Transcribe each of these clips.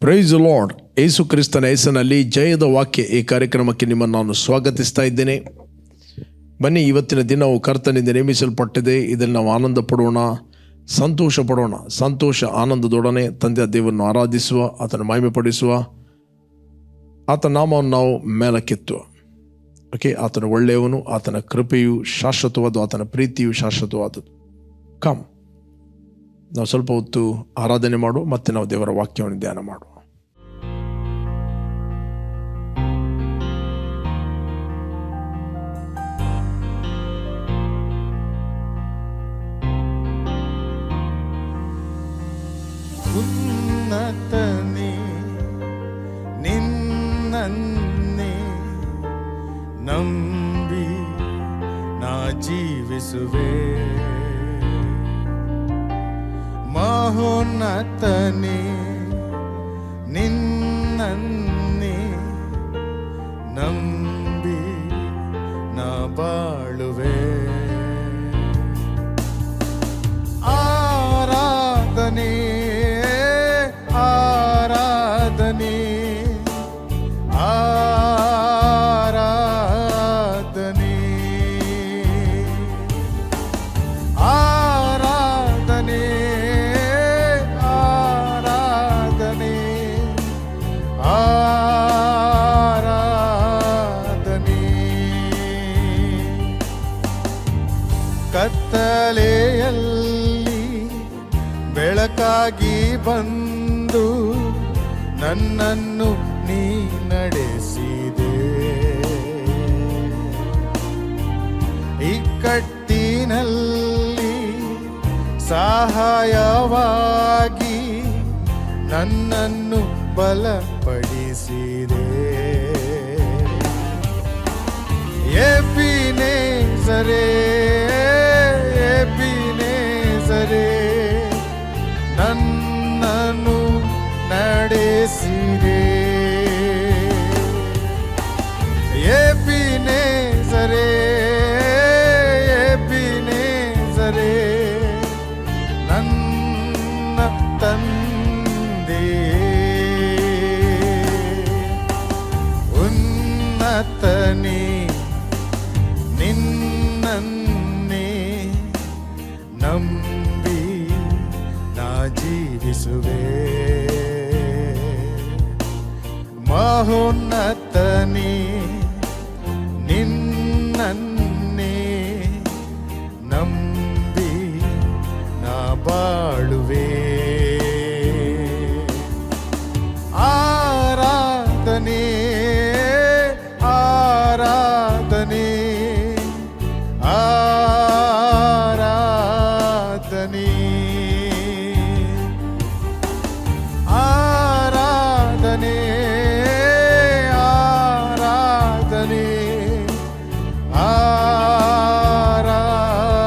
Price the lord. ಯೇಸು ಕ್ರಿಸ್ತನ ಹೆಸರಿನಲ್ಲಿ ಜಯದ ವಾಕ್ಯ ಈ ಕಾರ್ಯಕ್ರಮಕ್ಕೆ ನಿಮ್ಮನ್ನು ನಾನು ಸ್ವಾಗತಿಸ್ತಾ ಇದ್ದೇನೆ. ಬನ್ನಿ, ಇವತ್ತಿನ ದಿನವು ಕರ್ತನಿಂದ ನೇಮಿಸಲ್ಪಟ್ಟಿದೆ. ಇದನ್ನು ನಾವು ಆನಂದ ಪಡೋಣ, ಸಂತೋಷ ಪಡೋಣ. ಸಂತೋಷ ಆನಂದದೊಡನೆ ತಂದೆಯ ದೇವರನ್ನು ಆರಾಧಿಸುವ, ಆತನ ಮಹಿಮೆಪಡಿಸುವ, ಆತನ ನಾಮವನ್ನು ನಾವು ಮೇಲಕ್ಕೆತ್ತುವ. ಆತನ ಒಳ್ಳೆಯವನು, ಆತನ ಕೃಪೆಯು ಶಾಶ್ವತವಾದ, ಆತನ ಪ್ರೀತಿಯು ಶಾಶ್ವತವಾದದ್ದು. ಕಮ್, ನಾವು ಸ್ವಲ್ಪ ಹೊತ್ತು ಆರಾಧನೆ ಮಾಡುವ, ಮತ್ತೆ ನಾವು ದೇವರ ವಾಕ್ಯವನ್ನು ಧ್ಯಾನ ಮಾಡುವ. ಉನ್ನತನೇ ನಿನ್ನನ್ನೇ ನಂಬಿ ನಾ ಜೀವಿಸುವೆ. ಮಹೋನ್ನತನೇ ನಿನ್ನನ್ನೇ ನಂಬಿ ನಾ ಬಾಳುವೆ. ಆರಾಧನೆ ಆರಾಧನೆ ಆರಾಧನೆ ಆರಾಧನೆ ಆರಾಧನೆ ಆರಾಧನೆ. ಕತ್ತಲೆಯಲ್ಲಿ ಬೆಳಕಾಗಿ ಬಂದು ನನ್ನನ್ನು ನೀ ನಡೆಸಿದೆ. ಇಕ್ಕಟ್ಟಿನಲ್ಲಿ ಸಹಾಯವಾಗಿ ನನ್ನನ್ನು ಬಲಪಡಿಸಿದೆ. ಎಬಿನೇಜರೇ ಎಬಿನೇಜರೇ ನನ್ನನ್ನು ನಡೆಸಿದೆ. ಎಬಿನೇಜರೇ ಎಬಿನೇಜರೇ ನನ್ನ ತಂದೆ. ಉನ್ನತನೇ ನಿನ್ನನ್ನೇ ನಂಬಿ ನಾ ಜೀವಿಸುವೆ. ಮಹೋನ್ನತನೇ ನಿನ್ನನ್ನೇ ನಂಬಿ ನಾ ಬಾಳುವೆ. ಆರಾಧನೆ ಆರಾಧನೆ ಆರಾಧನೆ ಆರಾಧನೆ ಆರಾಧನೆ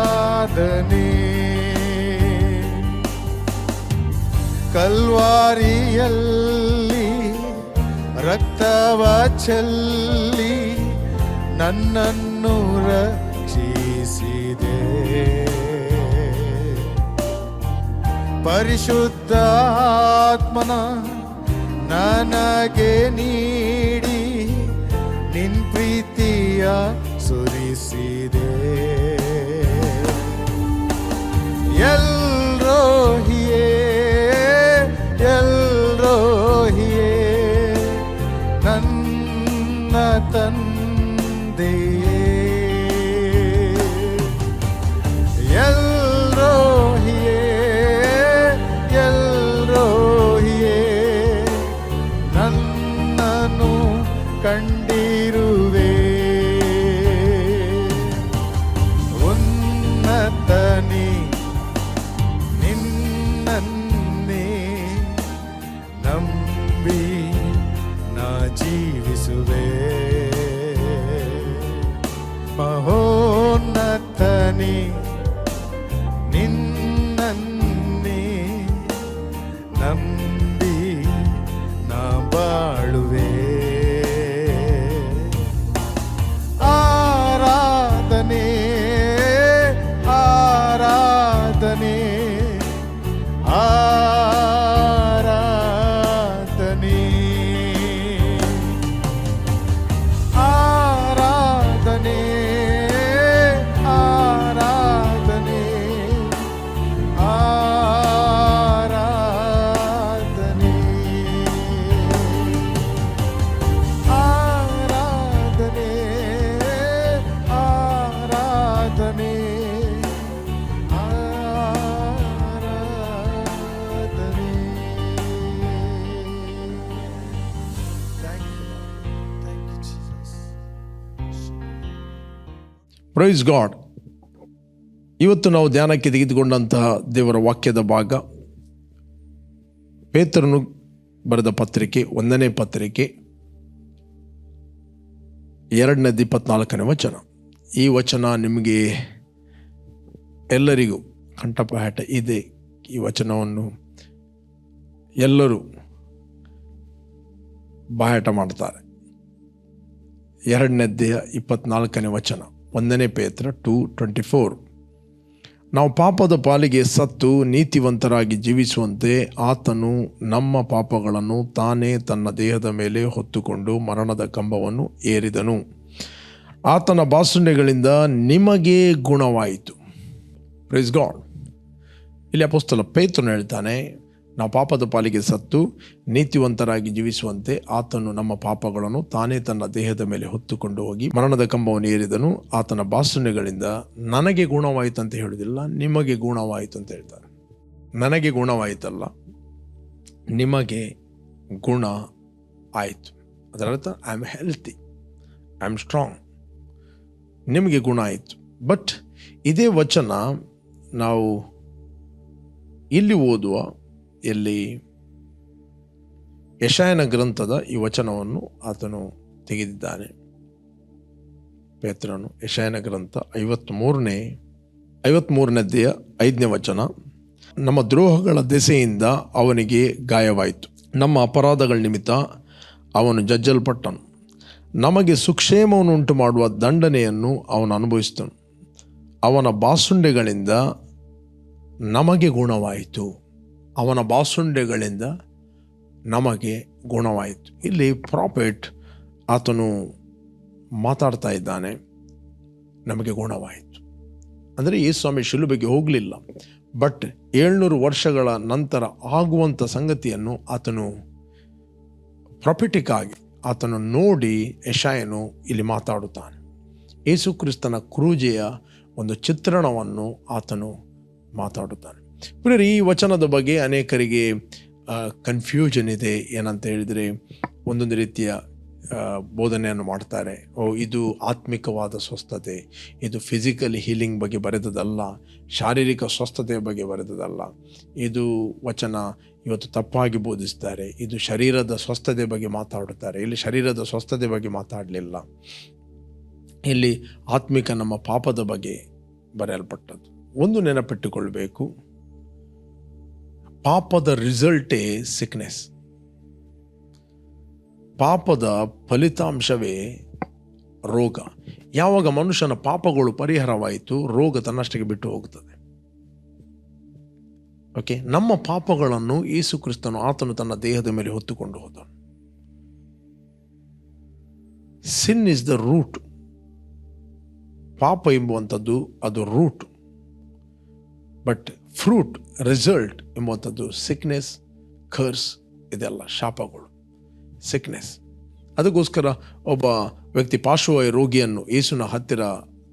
ಆರಾಧನೆ. ಕಲ್ವಾರಿಯಲ್ಲಿ ರಕ್ತವ ಚೆಲ್ಲಿ ನನ್ನನ್ನು ರಕ್ಷಿಸಿದೆ. ಪರಿಶುದ್ಧ ಆತ್ಮನ ನನಗೆ ನೀಡಿ ನಿನ್ ಪ್ರೀತಿಯ ಸುರಿಸಿದೆ. ಎಲ್ರೋಹಿಯೇ ಎಲ್ರೋಹಿಯೇ ನನ್ನ ತಂದೆಯೇ. ಎಲ್ರೋಹಿಯೇ ಎಲ್ರೋಹಿಯೇ ನನ್ನನ್ನು ಕಂಡಿರುವೆ. Praise God. ಇವತ್ತು ನಾವು ಧ್ಯಾನಕ್ಕೆ ತೆಗೆದುಕೊಂಡಂತಹ ದೇವರ ವಾಕ್ಯದ ಭಾಗ ಪೇತ್ರನು ಬರೆದ ಪತ್ರಿಕೆ 1ನೇ ಪತ್ರಿಕೆ 2:24 ವಚನ. ಈ ವಚನ ನಿಮಗೆ ಎಲ್ಲರಿಗೂ ಕಂಠಪಾಠ ಇದೆ. ಈ ವಚನವನ್ನು ಎಲ್ಲರೂ ಬಾಯಾಟ ಮಾಡ್ತಾರೆ. 2:24 ವಚನ, 1ನೇ ಪೇತ್ರ 2:24. ನಾವು ಪಾಪದ ಪಾಲಿಗೆ ಸತ್ತು ನೀತಿವಂತರಾಗಿ ಜೀವಿಸುವಂತೆ ಆತನು ನಮ್ಮ ಪಾಪಗಳನ್ನು ತಾನೇ ತನ್ನ ದೇಹದ ಮೇಲೆ ಹೊತ್ತುಕೊಂಡು ಮರಣದ ಕಂಬವನ್ನು ಏರಿದನು. ಆತನ ಬಾಸುಂಡೆಗಳಿಂದ ನಿಮಗೆ ಗುಣವಾಯಿತು. Praise God. ಇಲ್ಲಿ ಅಪೊಸ್ತಲ ಪೇತ್ರನು ಹೇಳ್ತಾನೆ, ನಾವು ಪಾಪದ ಪಾಲಿಗೆ ಸತ್ತು ನೀತಿವಂತರಾಗಿ ಜೀವಿಸುವಂತೆ ಆತನು ನಮ್ಮ ಪಾಪಗಳನ್ನು ತಾನೇ ತನ್ನ ದೇಹದ ಮೇಲೆ ಹೊತ್ತುಕೊಂಡು ಹೋಗಿ ಮರಣದ ಕಂಬವನ್ನು ಏರಿದನು. ಆತನ ಬಾಸುಂಡೆಗಳಿಂದ ನನಗೆ ಗುಣವಾಯಿತು ಅಂತ ಹೇಳುವುದಿಲ್ಲ, ನಿಮಗೆ ಗುಣವಾಯಿತು ಅಂತ ಹೇಳ್ತಾರೆ. ನನಗೆ ಗುಣವಾಯಿತಲ್ಲ, ನಿಮಗೆ ಗುಣ ಆಯಿತು. ಅದರರ್ಥ I am healthy, I am strong, ನಿಮಗೆ ಗುಣ ಆಯಿತು. ಬಟ್ ಇದೇ ವಚನ ನಾವು ಇಲ್ಲಿ ಓದುವ, ಎಲ್ಲಿ ಯೆಶಾಯನ ಗ್ರಂಥದ ಈ ವಚನವನ್ನು ಆತನು ತೆಗೆದಿದ್ದಾನೆ. ಪೇತ್ರನು ಯೆಶಾಯನ ಗ್ರಂಥ 53ನೇ ಅಧ್ಯಾಯ 5ನೇ ವಚನ. ನಮ್ಮ ದ್ರೋಹಗಳ ದೆಸೆಯಿಂದ ಅವನಿಗೆ ಗಾಯವಾಯಿತು, ನಮ್ಮ ಅಪರಾಧಗಳ ನಿಮಿತ್ತ ಅವನು ಜಜ್ಜಲ್ಪಟ್ಟನು, ನಮಗೆ ಸುಕ್ಷೇಮವನ್ನು ಉಂಟು ಮಾಡುವ ದಂಡನೆಯನ್ನು ಅವನು ಅನುಭವಿಸಿದನು, ಅವನ ಬಾಸುಂಡೆಗಳಿಂದ ನಮಗೆ ಗುಣವಾಯಿತು. ಅವನ ಬಾಸುಂಡೆಗಳಿಂದ ನಮಗೆ ಗುಣವಾಯಿತು. ಇಲ್ಲಿ ಪ್ರಾಫೆಟ್ ಆತನು ಮಾತಾಡ್ತಾ ಇದ್ದಾನೆ, ನಮಗೆ ಗುಣವಾಯಿತು ಅಂದರೆ ಯೇಸುಸ್ವಾಮಿ ಶಿಲುಬೆಗೆ ಹೋಗಲಿಲ್ಲ, ಬಟ್ 700 ವರ್ಷಗಳ ನಂತರ ಆಗುವಂಥ ಸಂಗತಿಯನ್ನು ಆತನು ಪ್ರಾಫೆಟಿಕ್ ಆಗಿ ಆತನು ನೋಡಿ ಯೆಶಾಯನು ಇಲ್ಲಿ ಮಾತಾಡುತ್ತಾನೆ. ಯೇಸು ಕ್ರಿಸ್ತನ ಕ್ರೂಜೆಯ ಒಂದು ಚಿತ್ರಣವನ್ನು ಆತನು ಮಾತಾಡುತ್ತಾನೆ. ಪ್ರಿಯರೇ, ಈ ವಚನದ ಬಗ್ಗೆ ಅನೇಕರಿಗೆ ಕನ್ಫ್ಯೂಷನ್ ಇದೆ. ಏನಂತ ಹೇಳಿದರೆ, ಒಂದೊಂದು ರೀತಿಯ ಬೋಧನೆಯನ್ನು ಮಾಡ್ತಾರೆ. ಇದು ಆತ್ಮಿಕವಾದ ಸ್ವಸ್ಥತೆ, ಇದು ಫಿಸಿಕಲ್ ಹೀಲಿಂಗ್ ಬಗ್ಗೆ ಬರೆದದಲ್ಲ, ಶಾರೀರಿಕ ಸ್ವಸ್ಥತೆಯ ಬಗ್ಗೆ ಬರೆದದಲ್ಲ. ಇದು ವಚನ ಇವತ್ತು ತಪ್ಪಾಗಿ ಬೋಧಿಸ್ತಾರೆ. ಇದು ಶರೀರದ ಸ್ವಸ್ಥತೆ ಬಗ್ಗೆ ಮಾತಾಡುತ್ತಾರೆ. ಇಲ್ಲಿ ಶರೀರದ ಸ್ವಸ್ಥತೆ ಬಗ್ಗೆ ಮಾತಾಡಲಿಲ್ಲ, ಇಲ್ಲಿ ಆತ್ಮಿಕ ನಮ್ಮ ಪಾಪದ ಬಗ್ಗೆ ಬರೆಯಲ್ಪಟ್ಟದ್ದು. ಒಂದು ನೆನಪಿಟ್ಟುಕೊಳ್ಬೇಕು, ಪಾಪದ ರಿಸಲ್ಟೇ ಸಿಕ್ನೆಸ್. ಪಾಪದ ಫಲಿತಾಂಶವೇ ರೋಗ. ಯಾವಾಗ ಮನುಷ್ಯನ ಪಾಪಗಳು ಪರಿಹಾರವಾಯಿತು, ರೋಗ ತನ್ನಷ್ಟಕ್ಕೆ ಬಿಟ್ಟು ಹೋಗುತ್ತದೆ. ಓಕೆ, ನಮ್ಮ ಪಾಪಗಳನ್ನು ಯೇಸು ಕ್ರಿಸ್ತನು ಆತನು ತನ್ನ ದೇಹದ ಮೇಲೆ ಹೊತ್ತುಕೊಂಡು ಹೋದನು. Sin is the root. ಪಾಪ ಎಂಬುವಂಥದ್ದು ಅದು ರೂಟ್, ಬಟ್ ಫ್ರೂಟ್, ರಿಸಲ್ಟ್ ಎಂಬುವಂಥದ್ದು ಸಿಕ್ನೆಸ್, ಕರ್ಸ್, ಇದೆಲ್ಲ ಶಾಪಗಳು, ಸಿಕ್ನೆಸ್. ಅದಕ್ಕೋಸ್ಕರ ಒಬ್ಬ ವ್ಯಕ್ತಿ ಪಾರ್ಶ್ವವಾಯು ರೋಗಿಯನ್ನು ಯೇಸುವಿನ ಹತ್ತಿರ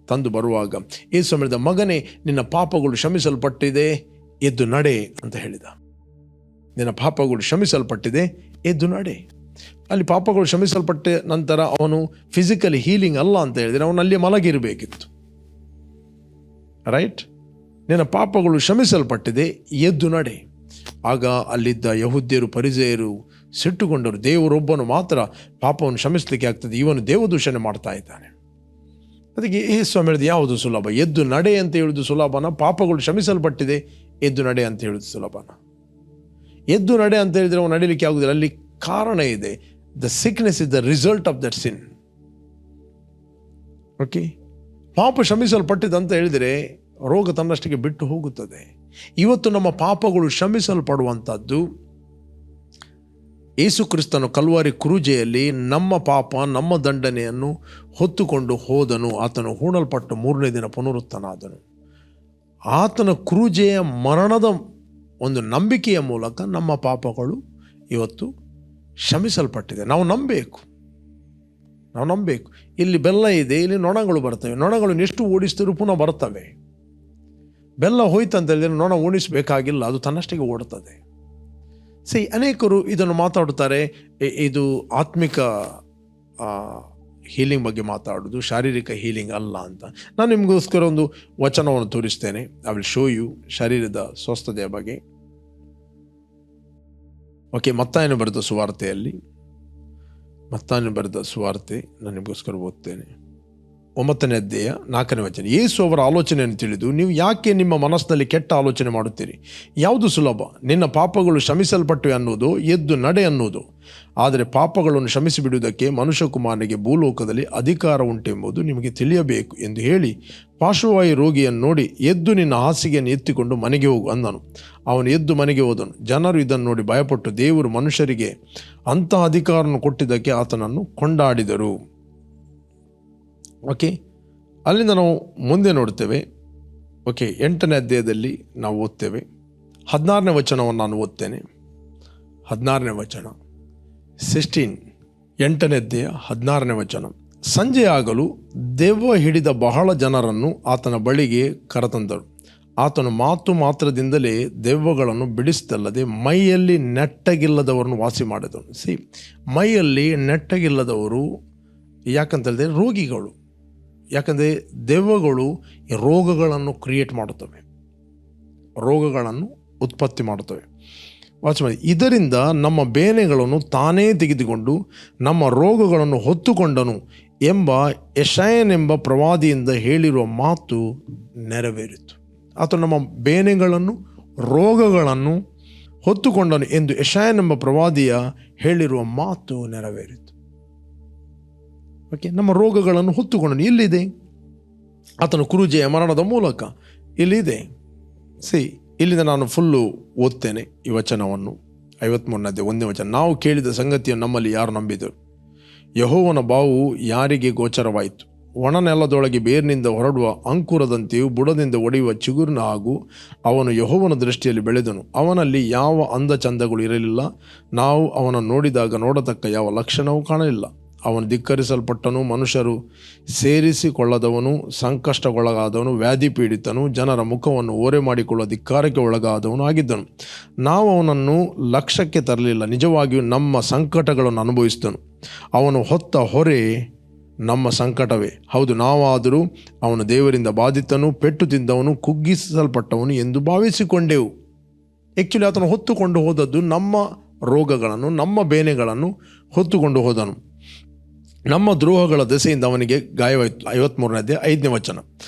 ತಂದು ಬರುವಾಗ ಯೇಸು ಹೇಳಿದ, ಮಗನೇ, ನಿನ್ನ ಪಾಪಗಳು ಕ್ಷಮಿಸಲ್ಪಟ್ಟಿದೆ, ಎದ್ದು ನಡೆ ಅಂತ ಹೇಳಿದ. ನಿನ್ನ ಪಾಪಗಳು ಕ್ಷಮಿಸಲ್ಪಟ್ಟಿದೆ, ಎದ್ದು ನಡೆ. ಅಲ್ಲಿ ಪಾಪಗಳು ಕ್ಷಮಿಸಲ್ಪಟ್ಟ ನಂತರ ಅವನು ಫಿಸಿಕಲಿ ಹೀಲಿಂಗ್ ಅಲ್ಲ ಅಂತ ಹೇಳಿದರೆ ಅವನು ಅಲ್ಲಿ ಮಲಗಿರಬೇಕಿತ್ತು. ರೈಟ್? ನಿನ್ನ ಪಾಪಗಳು ಕ್ಷಮಿಸಲ್ಪಟ್ಟಿದೆ, ಎದ್ದು ನಡೆ. ಆಗ ಅಲ್ಲಿದ್ದ ಯಹೂದ್ಯರು, ಫರಿಸೇಯರು ಸಿಟ್ಟುಕೊಂಡರು. ದೇವರೊಬ್ಬನು ಮಾತ್ರ ಪಾಪವನ್ನು ಕ್ಷಮಿಸಲಿಕ್ಕೆ ಆಗ್ತದೆ, ಇವನು ದೇವದೂಷಣೆ ಮಾಡ್ತಾ ಇದ್ದಾನೆ. ಅದಕ್ಕೆ ಯೇಸುಸ್ವಾಮಿ ಹೇಳಿದ, ಯಾವುದು ಸುಲಭ? ಎದ್ದು ನಡೆ ಅಂತ ಹೇಳುವುದು ಸುಲಭನ? ಪಾಪಗಳು ಕ್ಷಮಿಸಲ್ಪಟ್ಟಿದೆ, ಎದ್ದು ನಡೆ ಅಂತ ಹೇಳುವುದು ಸುಲಭನ? ಎದ್ದು ನಡೆ ಅಂತ ಹೇಳಿದರೆ ಅವನು ನಡೀಲಿಕ್ಕೆ ಆಗುದಿಲ್ಲ. ಅಲ್ಲಿ ಕಾರಣ ಇದೆ. The sickness is the result of that sin. Okay, ಪಾಪ ಕ್ಷಮಿಸಲ್ಪಟ್ಟಿದೆ ಅಂತ ಹೇಳಿದರೆ ರೋಗ ತನ್ನಷ್ಟಕ್ಕೆ ಬಿಟ್ಟು ಹೋಗುತ್ತದೆ. ಇವತ್ತು ನಮ್ಮ ಪಾಪಗಳು ಕ್ಷಮಿಸಲ್ಪಡುವಂಥದ್ದು ಯೇಸು ಕ್ರಿಸ್ತನು ಕಲ್ವಾರಿ ಕ್ರೂಜೆಯಲ್ಲಿ ನಮ್ಮ ಪಾಪ, ನಮ್ಮ ದಂಡನೆಯನ್ನು ಹೊತ್ತುಕೊಂಡು ಹೋದನು. ಆತನು ಹೂಣಲ್ಪಟ್ಟು 3ನೇ ದಿನ ಪುನರುತ್ಥಾನಾದನು. ಆತನ ಕ್ರೂಜೆಯ ಮರಣದ ಒಂದು ನಂಬಿಕೆಯ ಮೂಲಕ ನಮ್ಮ ಪಾಪಗಳು ಇವತ್ತು ಕ್ಷಮಿಸಲ್ಪಟ್ಟಿದೆ. ನಾವು ನಂಬಬೇಕು. ಇಲ್ಲಿ ಬೆಲ್ಲ ಇದೆ, ಇಲ್ಲಿ ನೊಣಗಳು ಬರ್ತವೆ. ನೊಣಗಳು ಎಷ್ಟು ಓಡಿಸಿದರೂ ಪುನಃ ಬರ್ತವೆ. ಬೆಲ್ಲ ಹೋಯ್ತು ಅಂತ ಹೇಳಿದರೆ ನೊಣ ಓಡಿಸಬೇಕಾಗಿಲ್ಲ, ಅದು ತನ್ನಷ್ಟಿಗೆ ಓಡುತ್ತದೆ. ಅನೇಕರು ಇದನ್ನು ಮಾತಾಡುತ್ತಾರೆ, ಇದು ಆತ್ಮಿಕ ಹೀಲಿಂಗ್ ಬಗ್ಗೆ ಮಾತಾಡೋದು, ಶಾರೀರಿಕ ಹೀಲಿಂಗ್ ಅಲ್ಲ ಅಂತ. ನಾನು ನಿಮಗೋಸ್ಕರ ಒಂದು ವಚನವನ್ನು ತೋರಿಸ್ತೇನೆ. ಐ ವಿಲ್ ಶೋ ಯು ಶರೀರದ ಸ್ವಸ್ಥತೆಯ ಬಗ್ಗೆ. ಓಕೆ, ಮತ್ತಾಯನು ಬರೆದ ಸುವಾರ್ತೆಯಲ್ಲಿ, ಮತ್ತಾಯನು ಬರೆದ ಸುವಾರ್ತೆ ನಾನು ನಿಮಗೋಸ್ಕರ ಓದ್ತೇನೆ. 9ನೇ ಅಧ್ಯಾಯ 4ನೇ ವಚನ. ಯೇಸು ಅವರ ಆಲೋಚನೆಯನ್ನು ತಿಳಿದು, ನೀವು ಯಾಕೆ ನಿಮ್ಮ ಮನಸ್ಸಿನಲ್ಲಿ ಕೆಟ್ಟ ಆಲೋಚನೆ ಮಾಡುತ್ತೀರಿ? ಯಾವುದು ಸುಲಭ, ನಿನ್ನ ಪಾಪಗಳು ಕ್ಷಮಿಸಲ್ಪಟ್ಟಿವೆ ಅನ್ನೋದು, ಎದ್ದು ನಡೆ ಅನ್ನೋದು? ಆದರೆ ಪಾಪಗಳನ್ನು ಕ್ಷಮಿಸಿಬಿಡುವುದಕ್ಕೆ ಮನುಷ್ಯಕುಮಾರನಿಗೆ ಭೂಲೋಕದಲ್ಲಿ ಅಧಿಕಾರ ಉಂಟೆಂಬುದು ನಿಮಗೆ ತಿಳಿಯಬೇಕು ಎಂದು ಹೇಳಿ ಪಾರ್ಶ್ವವಾಯು ರೋಗಿಯನ್ನು ನೋಡಿ, ಎದ್ದು ನಿನ್ನ ಹಾಸಿಗೆಯನ್ನು ಎತ್ತಿಕೊಂಡು ಮನೆಗೆ ಹೋಗು ಅಂದನು. ಅವನು ಎದ್ದು ಮನೆಗೆ ಹೋದನು. ಜನರು ಇದನ್ನು ನೋಡಿ ಭಯಪಟ್ಟು ದೇವರು ಮನುಷ್ಯರಿಗೆ ಅಂಥ ಅಧಿಕಾರವನ್ನು ಕೊಟ್ಟಿದ್ದಕ್ಕೆ ಆತನನ್ನು ಕೊಂಡಾಡಿದರು. ಓಕೆ, ಅಲ್ಲಿಂದ ನಾವು ಮುಂದೆ ನೋಡ್ತೇವೆ. ಓಕೆ, 8ನೇ ಅಧ್ಯಾಯದಲ್ಲಿ ನಾವು ಓದ್ತೇವೆ. 16ನೇ ವಚನವನ್ನು ನಾನು ಓದ್ತೇನೆ. 16ನೇ ವಚನ 16, 8ನೇ ಅಧ್ಯಾಯ 16ನೇ ವಚನ. ಸಂಜೆಯಾಗಲು ದೆವ್ವ ಹಿಡಿದ ಬಹಳ ಜನರನ್ನು ಆತನ ಬಳಿಗೆ ಕರೆತಂದರು. ಆತನು ಮಾತು ಮಾತ್ರದಿಂದಲೇ ದೆವ್ವಗಳನ್ನು ಬಿಡಿಸಿದಲ್ಲದೆ ಮೈಯಲ್ಲಿ ನೆಟ್ಟಗಿಲ್ಲದವರನ್ನು ವಾಸಿ ಮಾಡಿದನು. ಮೈಯಲ್ಲಿ ನೆಟ್ಟಗಿಲ್ಲದವರು ಯಾಕಂತೇಳಿದ್ರೆ ರೋಗಿಗಳು. ಯಾಕಂದರೆ ದೆವ್ವಗಳು ರೋಗಗಳನ್ನು ಕ್ರಿಯೇಟ್ ಮಾಡುತ್ತವೆ, ರೋಗಗಳನ್ನು ಉತ್ಪತ್ತಿ ಮಾಡುತ್ತವೆ. ವಾಚ್ ಮಾಡಿ, ಇದರಿಂದ ನಮ್ಮ ಬೇನೆಗಳನ್ನು ತಾನೇ ತೆಗೆದುಕೊಂಡು ನಮ್ಮ ರೋಗಗಳನ್ನು ಹೊತ್ತುಕೊಂಡನು ಎಂಬ ಯೆಶಾಯನೆಂಬ ಪ್ರವಾದಿಯಿಂದ ಹೇಳಿರುವ ಮಾತು ನೆರವೇರಿತು. ಆತ ನಮ್ಮ ಬೇನೆಗಳನ್ನು, ರೋಗಗಳನ್ನು ಹೊತ್ತುಕೊಂಡನು ಎಂದು ಯೆಶಾಯನೆಂಬ ಪ್ರವಾದಿಯ ಹೇಳಿರುವ ಮಾತು ನೆರವೇರಿತು. ಓಕೆ, ನಮ್ಮ ರೋಗಗಳನ್ನು ಹೊತ್ತುಕೊಂಡನು. ಇಲ್ಲಿದೆ ಆತನು ಕುರುಜೆಯ ಮರಣದ ಮೂಲಕ, ಇಲ್ಲಿದೆ. ಇಲ್ಲಿಂದ ನಾನು ಫುಲ್ಲು ಓದ್ತೇನೆ ಈ ವಚನವನ್ನು. 53ನೇ 1ನೇ ವಚನ. ನಾವು ಕೇಳಿದ ಸಂಗತಿಯನ್ನು ನಮ್ಮಲ್ಲಿ ಯಾರು ನಂಬಿದರು? ಯೆಹೋವನ ಬಾವು ಯಾರಿಗೆ ಗೋಚರವಾಯಿತು? ಒಣನೆಲದೊಳಗೆ ಬೇರಿನಿಂದ ಹೊರಡುವ ಅಂಕುರದಂತೆಯೂ ಬುಡದಿಂದ ಒಡೆಯುವ ಚಿಗುರಿನ ಹಾಗೂ ಅವನು ಯೆಹೋವನ ದೃಷ್ಟಿಯಲ್ಲಿ ಬೆಳೆದನು. ಅವನಲ್ಲಿ ಯಾವ ಅಂದ ಚಂದಗಳು ಇರಲಿಲ್ಲ. ನಾವು ಅವನನ್ನು ನೋಡಿದಾಗ ನೋಡತಕ್ಕ ಯಾವ ಲಕ್ಷಣವೂ ಕಾಣಲಿಲ್ಲ. ಅವನು ಧಿಕ್ಕರಿಸಲ್ಪಟ್ಟನು, ಮನುಷ್ಯರು ಸೇರಿಸಿಕೊಳ್ಳದವನು, ಸಂಕಷ್ಟಕ್ಕೊಳಗಾದವನು, ವ್ಯಾಧಿ ಪೀಡಿತನು, ಜನರ ಮುಖವನ್ನು ಓರೆ ಮಾಡಿಕೊಳ್ಳುವ ಧಿಕ್ಕಾರಕ್ಕೆ ಒಳಗಾದವನು ಆಗಿದ್ದನು. ನಾವು ಅವನನ್ನು ಲಕ್ಷ್ಯಕ್ಕೆ ತರಲಿಲ್ಲ. ನಿಜವಾಗಿಯೂ ನಮ್ಮ ಸಂಕಟಗಳನ್ನು ಅನುಭವಿಸಿದನು. ಅವನು ಹೊತ್ತ ಹೊರೆ ನಮ್ಮ ಸಂಕಟವೇ. ಹೌದು, ನಾವಾದರೂ ಅವನು ದೇವರಿಂದ ಬಾಧಿತನು, ಪೆಟ್ಟು ತಿಂದವನು, ಕುಗ್ಗಿಸಲ್ಪಟ್ಟವನು ಎಂದು ಭಾವಿಸಿಕೊಂಡೆವು. ಆ್ಯಕ್ಚುಲಿ ಆತನು ಹೊತ್ತುಕೊಂಡು ಹೋದದ್ದು ನಮ್ಮ ರೋಗಗಳನ್ನು, ನಮ್ಮ ಬೇನೆಗಳನ್ನು ಹೊತ್ತುಕೊಂಡು ಹೋದನು. ನಮ್ಮ ದ್ರೋಹಗಳ ದೆಸೆಯಿಂದ ಅವನಿಗೆ ಗಾಯವಾಯಿತು. 53ನೇ ಅಧ್ಯಾಯ 5ನೇ ವಚನ.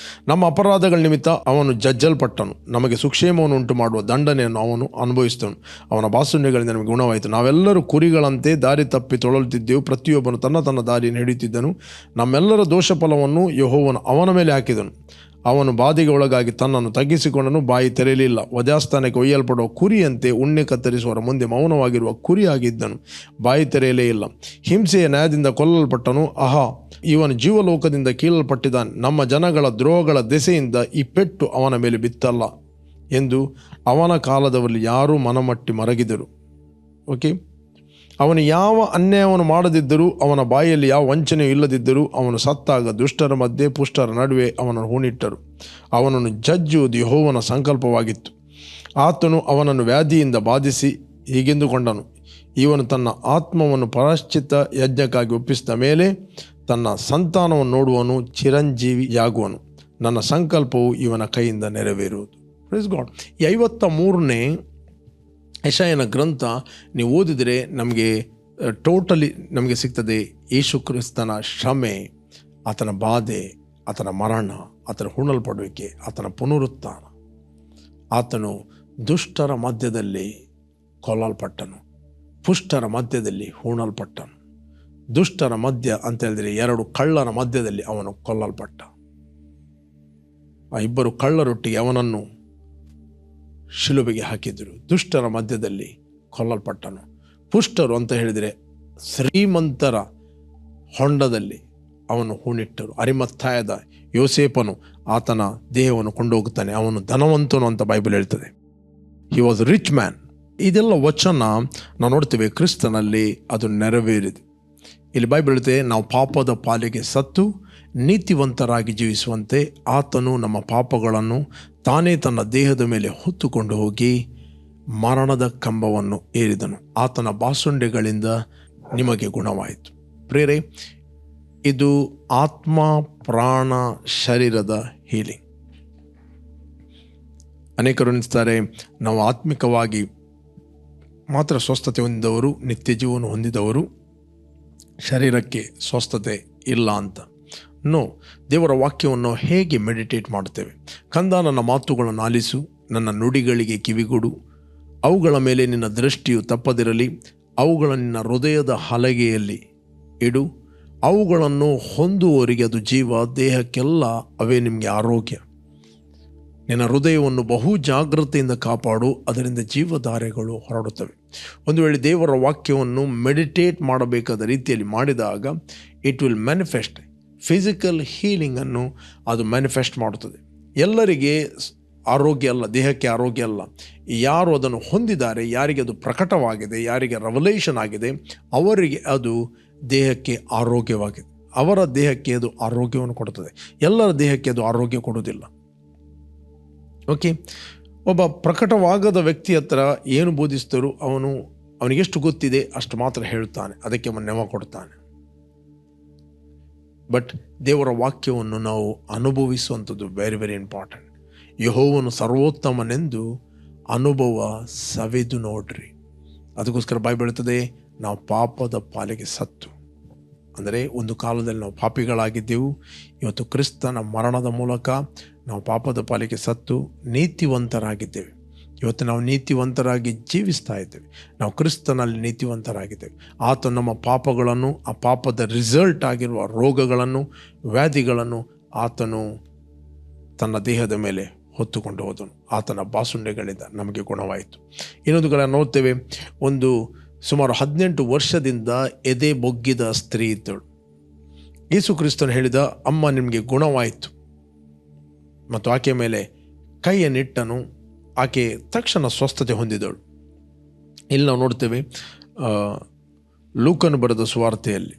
ನಮ್ಮ ಅಪರಾಧಗಳ ನಿಮಿತ್ತ ಅವನು ಜಜ್ಜಲ್ಪಟ್ಟನು, ನಮಗೆ ಸುಕ್ಷೇಮವನ್ನು ಉಂಟು ಮಾಡುವ ದಂಡನೆಯನ್ನು ಅವನು ಅನುಭವಿಸಿದನು. ಅವನ ಬಾಸುಣ್ಯಗಳಿಂದ ನಮಗೆ ಗುಣವಾಯಿತು. ನಾವೆಲ್ಲರೂ ಕುರಿಗಳಂತೆ ದಾರಿ ತಪ್ಪಿ ತೊಳಲುತ್ತಿದ್ದೆವು, ಪ್ರತಿಯೊಬ್ಬನು ತನ್ನ ತನ್ನ ದಾರಿಯನ್ನು ಹಿಡಿಯುತ್ತಿದ್ದನು. ನಮ್ಮೆಲ್ಲರ ದೋಷ ಫಲವನ್ನು ಯೆಹೋವನು ಅವನ ಮೇಲೆ ಹಾಕಿದನು. ಅವನು ಬಾಧೆಗೆ ಒಳಗಾಗಿ ತನ್ನನ್ನು ತಗ್ಗಿಸಿಕೊಂಡನು, ಬಾಯಿ ತೆರೆಯಲಿಲ್ಲ. ವಧಾಸ್ಥಾನಕ್ಕೆ ಒಯ್ಯಲ್ಪಡುವ ಕುರಿಯಂತೆ ಉಣ್ಣೆ ಕತ್ತರಿಸುವರ ಮುಂದೆ ಮೌನವಾಗಿರುವ ಕುರಿಯಾಗಿದ್ದನು, ಬಾಯಿ ತೆರೆಯಲೇ ಇಲ್ಲ. ಹಿಂಸೆಯ ನ್ಯಾಯದಿಂದ ಕೊಲ್ಲಲ್ಪಟ್ಟನು. ಆಹಾ, ಇವನು ಜೀವಲೋಕದಿಂದ ಕೀಳಲ್ಪಟ್ಟಿದ್ದಾನೆ. ನಮ್ಮ ಜನಗಳ ದ್ರೋಹಗಳ ದೆಸೆಯಿಂದ ಈ ಪೆಟ್ಟು ಅವನ ಮೇಲೆ ಬಿತ್ತಲ್ಲ ಎಂದು ಅವನ ಕಾಲದವರಲ್ಲಿ ಯಾರೂ ಮನಮಟ್ಟಿ ಮರಗಿದರು. ಓಕೆ, ಅವನು ಯಾವ ಅನ್ಯಾಯವನ್ನು ಮಾಡದಿದ್ದರೂ, ಅವನ ಬಾಯಲ್ಲಿ ಯಾವ ವಂಚನೆಯೂ ಇಲ್ಲದಿದ್ದರೂ, ಅವನು ಸತ್ತಾಗ ದುಷ್ಟರ ಮಧ್ಯೆ ಪುಷ್ಟರ ನಡುವೆ ಅವನನ್ನು ಹೂಣಿಟ್ಟರು. ಅವನನ್ನು ಜಜ್ಜುವುದು ಯೆಹೋವನ ಸಂಕಲ್ಪವಾಗಿತ್ತು. ಆತನು ಅವನನ್ನು ವ್ಯಾಧಿಯಿಂದ ಬಾಧಿಸಿ ಹೀಗೆಂದುಕೊಂಡನು, ಇವನು ತನ್ನ ಆತ್ಮವನ್ನು ಪ್ರಾಯಶ್ಚಿತ್ತ ಯಜ್ಞಕ್ಕಾಗಿ ಒಪ್ಪಿಸಿದ ಮೇಲೆ ತನ್ನ ಸಂತಾನವನ್ನು ನೋಡುವನು, ಚಿರಂಜೀವಿಯಾಗುವನು. ನನ್ನ ಸಂಕಲ್ಪವು ಇವನ ಕೈಯಿಂದ ನೆರವೇರುವುದು. Praise God. 53ನೇ ಯೆಶಾಯನ ಗ್ರಂಥ ನೀವು ಓದಿದರೆ ನಮಗೆ ಟೋಟಲಿ ನಮಗೆ ಸಿಗ್ತದೆ. ಯೇಸು ಕ್ರಿಸ್ತನ ಶ್ರಮೆ, ಆತನ ಬಾಧೆ, ಆತನ ಮರಣ, ಆತನ ಹೂಣಲ್ಪಡುವಿಕೆ, ಆತನ ಪುನರುತ್ಥಾನ. ಆತನು ದುಷ್ಟರ ಮಧ್ಯದಲ್ಲಿ ಕೊಲ್ಲಲ್ಪಟ್ಟನು, ಪುಷ್ಟರ ಮಧ್ಯದಲ್ಲಿ ಹೂಣಲ್ಪಟ್ಟನು. ದುಷ್ಟರ ಮಧ್ಯ ಅಂತ ಹೇಳಿದರೆ 2 ಕಳ್ಳರ ಮಧ್ಯದಲ್ಲಿ ಅವನು ಕೊಲ್ಲಲ್ಪಟ್ಟ. ಆ 2 ಕಳ್ಳರೊಟ್ಟಿಗೆ ಅವನನ್ನು ಶಿಲುಬೆಗೆ ಹಾಕಿದರು. ದುಷ್ಟರ ಮಧ್ಯದಲ್ಲಿ ಕೊಲ್ಲಲ್ಪಟ್ಟನು. ಪುಷ್ಟರು ಅಂತ ಹೇಳಿದರೆ ಶ್ರೀಮಂತರ ಹೊಂಡದಲ್ಲಿ ಅವನು ಹೂಣಿಟ್ಟರು. ಅರಿಮತ್ತಾಯದ ಯೋಸೇಪನು ಆತನ ದೇಹವನ್ನು ಕೊಂಡೋಗುತ್ತಾನೆ. ಅವನು ಧನವಂತನು ಅಂತ ಬೈಬಲ್ ಹೇಳ್ತದೆ. He was rich man. ಇದೆಲ್ಲ ವಚನ ನಾವು ನೋಡ್ತೇವೆ ಕ್ರಿಸ್ತನಲ್ಲಿ ಅದು ನೆರವೇರಿದೆ. ಇಲ್ಲಿ ಬೈಬಲ್ ಹೇಳ್ತದೆ, ನಾವು ಪಾಪದ ಪಾಲಿಗೆ ಸತ್ತು ನೀತಿವಂತರಾಗಿ ಜೀವಿಸುವಂತೆ ಆತನು ನಮ್ಮ ಪಾಪಗಳನ್ನು ತಾನೇ ತನ್ನ ದೇಹದ ಮೇಲೆ ಹೊತ್ತುಕೊಂಡು ಹೋಗಿ ಮರಣದ ಕಂಬವನ್ನು ಏರಿದನು. ಆತನ ಬಾಸುಂಡೆಗಳಿಂದ ನಿಮಗೆ ಗುಣವಾಯಿತು. ಪ್ರೇರೆ, ಇದು ಆತ್ಮ, ಪ್ರಾಣ, ಶರೀರದ ಹೀಲಿಂಗ್. ಅನೇಕರು ಎನಿಸ್ತಾರೆ ನಾವು ಆತ್ಮಿಕವಾಗಿ ಮಾತ್ರ ಸ್ವಸ್ಥತೆ ಹೊಂದಿದವರು, ನಿತ್ಯ ಜೀವನ ಹೊಂದಿದವರು, ಶರೀರಕ್ಕೆ ಸ್ವಸ್ಥತೆ ಇಲ್ಲ ಅಂತ. ದೇವರ ವಾಕ್ಯವನ್ನು ಹೇಗೆ ಮೆಡಿಟೇಟ್ ಮಾಡುತ್ತೇವೆ? ಕಂದ, ನನ್ನ ಮಾತುಗಳನ್ನು ಆಲಿಸು, ನನ್ನ ನುಡಿಗಳಿಗೆ ಕಿವಿಗೊಡು, ಅವುಗಳ ಮೇಲೆ ನಿನ್ನ ದೃಷ್ಟಿಯು ತಪ್ಪದಿರಲಿ, ಅವುಗಳ ನಿನ್ನ ಹೃದಯದ ಹಲಗೆಯಲ್ಲಿ ಇಡು, ಅವುಗಳನ್ನು ಹೊಂದುವವರಿಗೆ ಅದು ಜೀವ, ದೇಹಕ್ಕೆಲ್ಲ ಅವೇ ನಿಮಗೆ ಆರೋಗ್ಯ. ನಿನ್ನ ಹೃದಯವನ್ನು ಬಹು ಜಾಗ್ರತೆಯಿಂದ ಕಾಪಾಡು, ಅದರಿಂದ ಜೀವಧಾರೆಗಳು ಹೊರಡುತ್ತವೆ. ಒಂದು ವೇಳೆ ದೇವರ ವಾಕ್ಯವನ್ನು ಮೆಡಿಟೇಟ್ ಮಾಡಬೇಕಾದ ರೀತಿಯಲ್ಲಿ ಮಾಡಿದಾಗ ಇಟ್ ವಿಲ್ ಮ್ಯಾನಿಫೆಸ್ಟ್ ಫಿಸಿಕಲ್ ಹೀಲಿಂಗನ್ನು ಅದು ಮ್ಯಾನಿಫೆಸ್ಟ್ ಮಾಡುತ್ತದೆ. ಎಲ್ಲರಿಗೆ ಆರೋಗ್ಯ ಅಲ್ಲ, ದೇಹಕ್ಕೆ ಆರೋಗ್ಯ ಅಲ್ಲ. ಯಾರು ಅದನ್ನು ಹೊಂದಿದ್ದಾರೆ, ಯಾರಿಗೆ ಅದು ಪ್ರಕಟವಾಗಿದೆ, ಯಾರಿಗೆ ರೆವಲೇಷನ್ ಆಗಿದೆ, ಅವರಿಗೆ ಅದು ದೇಹಕ್ಕೆ ಆರೋಗ್ಯವಾಗಿದೆ. ಅವರ ದೇಹಕ್ಕೆ ಅದು ಆರೋಗ್ಯವನ್ನು ಕೊಡುತ್ತದೆ. ಎಲ್ಲರ ದೇಹಕ್ಕೆ ಅದು ಆರೋಗ್ಯ ಕೊಡುವುದಿಲ್ಲ. ಓಕೆ, ಒಬ್ಬ ಪ್ರಕಟವಾಗದ ವ್ಯಕ್ತಿ ಹತ್ರ ಏನು ಬೋಧಿಸಿದರೂ ಅವನಿಗೆಷ್ಟು ಗೊತ್ತಿದೆ ಅಷ್ಟು ಮಾತ್ರ ಹೇಳುತ್ತಾನೆ, ಅದಕ್ಕೆ ನೆವ ಕೊಡ್ತಾನೆ. ಬಟ್ ದೇವರ ವಾಕ್ಯವನ್ನು ನಾವು ಅನುಭವಿಸುವಂಥದ್ದು ವೆರಿ ವೆರಿ ಇಂಪಾರ್ಟೆಂಟ್. ಯೆಹೋವನು ಸರ್ವೋತ್ತಮನೆಂದು ಅನುಭವ ಸವೆದು ನೋಡ್ರಿ. ಅದಕ್ಕೋಸ್ಕರ ಬೈಬಲ್ ಹೇಳುತ್ತದೆ, ನಾವು ಪಾಪದ ಪಾಲಿಗೆ ಸತ್ತು, ಅಂದರೆ ಒಂದು ಕಾಲದಲ್ಲಿ ನಾವು ಪಾಪಿಗಳಾಗಿದ್ದೆವು. ಇವತ್ತು ಕ್ರಿಸ್ತನ ಮರಣದ ಮೂಲಕ ನಾವು ಪಾಪದ ಪಾಲಿಗೆ ಸತ್ತು ನೀತಿವಂತರಾಗಿದ್ದೇವೆ. ಇವತ್ತು ನಾವು ನೀತಿವಂತರಾಗಿ ಜೀವಿಸ್ತಾ ಇದ್ದೇವೆ. ನಾವು ಕ್ರಿಸ್ತನಲ್ಲಿ ನೀತಿವಂತರಾಗಿದ್ದೇವೆ. ಆತ ನಮ್ಮ ಪಾಪಗಳನ್ನು, ಆ ಪಾಪದ ರಿಸಲ್ಟ್ ಆಗಿರುವ ರೋಗಗಳನ್ನು, ವ್ಯಾಧಿಗಳನ್ನು ಆತನು ತನ್ನ ದೇಹದ ಮೇಲೆ ಹೊತ್ತುಕೊಂಡು ಹೋದನು. ಆತನ ಬಾಸುಂಡೆಗಳಿಂದ ನಮಗೆ ಗುಣವಾಯಿತು. ಇನ್ನೊಂದುಗಳನ್ನು ನೋಡ್ತೇವೆ. ಸುಮಾರು 18 ವರ್ಷದಿಂದ ಎದೆ ಬೊಗ್ಗಿದ ಸ್ತ್ರೀ ಇದ್ದಳು. ಯೇಸು ಕ್ರಿಸ್ತನು ಹೇಳಿದ, ಅಮ್ಮ ನಿಮಗೆ ಗುಣವಾಯಿತು, ಮತ್ತು ಆಕೆಯ ಮೇಲೆ ಕೈಯನ್ನಿಟ್ಟನು. ಆಕೆ ತಕ್ಷಣ ಸ್ವಸ್ಥತೆ ಹೊಂದಿದಳು. ಇಲ್ಲಿ ನಾವು ನೋಡ್ತೇವೆ, ಲೂಕನು ಬರೆದ ಸುವಾರ್ತೆಯಲ್ಲಿ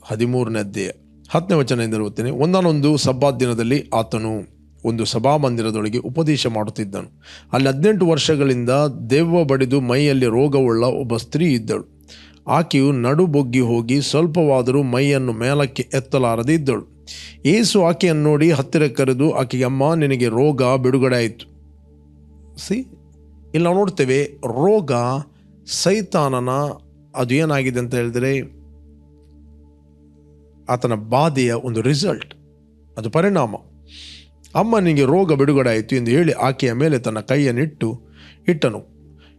13ನೇ ಅಧ್ಯಾಯ 10ನೇ ವಚನದಿಂದ ಓದ್ತೇನೆ. ಒಂದಾನೊಂದು ಸಬ್ಬಾತ್ ದಿನದಲ್ಲಿ ಆತನು ಒಂದು ಸಭಾಮಂದಿರದೊಳಗೆ ಉಪದೇಶ ಮಾಡುತ್ತಿದ್ದನು. ಅಲ್ಲಿ 18 ವರ್ಷಗಳಿಂದ ದೆವ್ವ ಬಡಿದು ಮೈಯಲ್ಲಿ ರೋಗವುಳ್ಳ ಒಬ್ಬ ಸ್ತ್ರೀ ಇದ್ದಳು. ಆಕೆಯು ನಡು ಬೊಗ್ಗಿ ಹೋಗಿ ಸ್ವಲ್ಪವಾದರೂ ಮೈಯನ್ನು ಮೇಲಕ್ಕೆ ಎತ್ತಲಾರದೆ ಇದ್ದಳು. ಯೇಸು ಆಕೆಯನ್ನು ನೋಡಿ ಹತ್ತಿರ ಕರೆದು ಆಕೆಗೆ, ಅಮ್ಮ, ನಿನಗೆ ರೋಗ ಬಿಡುಗಡೆ ಆಯಿತು. ಇಲ್ಲಿ ನಾವು ನೋಡ್ತೇವೆ, ರೋಗ ಸೈತಾನನ ಅದು ಏನಾಗಿದೆ ಅಂತ ಹೇಳಿದರೆ ಆತನ ಬಾಧೆಯ ಒಂದು ರಿಸಲ್ಟ್, ಅದು ಪರಿಣಾಮ. ಅಮ್ಮ, ನಿನಗೆ ರೋಗ ಬಿಡುಗಡೆ ಆಯಿತು ಎಂದು ಹೇಳಿ ಆಕೆಯ ಮೇಲೆ ತನ್ನ ಕೈಯನ್ನು ಇಟ್ಟನು.